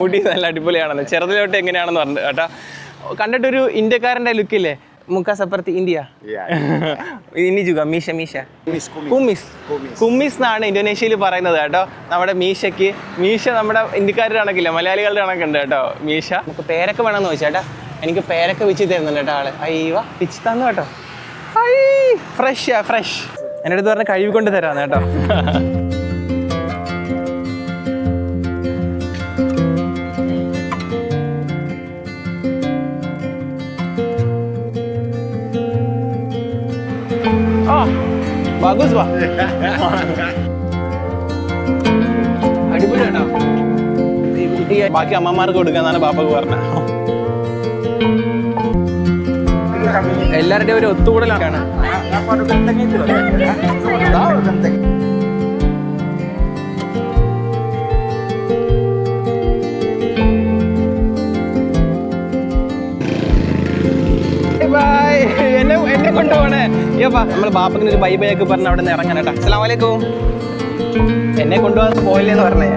മുടി നല്ല അടിപൊളിയാണെന്ന് ചെറുതിലോട്ട് എങ്ങനെയാണെന്ന് പറഞ്ഞു കേട്ടോ. കണ്ടിട്ടൊരു ഇന്ത്യക്കാരൻ്റെ ലുക്കില്ലേ? മുക്ക സപ്പർത്തി ഇന്ത്യ. ഇനി ജുഗ മീശ മീശ കുമ്മിസ് കുമ്മിസ് എന്നാണ് ഇന്തോനേഷ്യയിൽ പറയുന്നത് കേട്ടോ. നമ്മുടെ മീശ നമ്മുടെ ഇന്ത്യക്കാരുടെ കണക്കില്ല, മലയാളികളുടെ കണക്കുണ്ട് കേട്ടോ മീശ. നമുക്ക് പേരൊക്കെ വേണമെന്ന് ചോദിച്ചാ എനിക്ക് പേരൊക്കെ വെച്ച് തരുന്നുണ്ട് കേട്ടോ ആള്. അയ്യവ പിച്ച് തന്നു കേട്ടോ. ഫ്രഷ് എൻ്റെ അടുത്ത് പറഞ്ഞ കഴിവ് കൊണ്ട് തരാന്ന് കേട്ടോ. bagus pak. അടിപൊളി കേട്ടോ. ഈ കുട്ടിയെ ബാക്കി അമ്മമാർക്ക് കൊടുക്കാന്നാണ് ബാപ്പക്ക് പറഞ്ഞത്. എല്ലാവരുടെയും ഒരു ഒത്തുകൂടലാണ്. എന്നെ കൊണ്ടുപോണേ നമ്മൾ ബാപ്പക്കിന് ഒരു ബൈ ബൈ ഒക്കെ പറഞ്ഞ് അവിടെ നിന്ന് ഇറങ്ങാൻ കേട്ടോ. അസ്സലാമു അലൈക്കും. എന്നെ കൊണ്ടുപോകാൻ പോയില്ലേന്ന് പറഞ്ഞേ.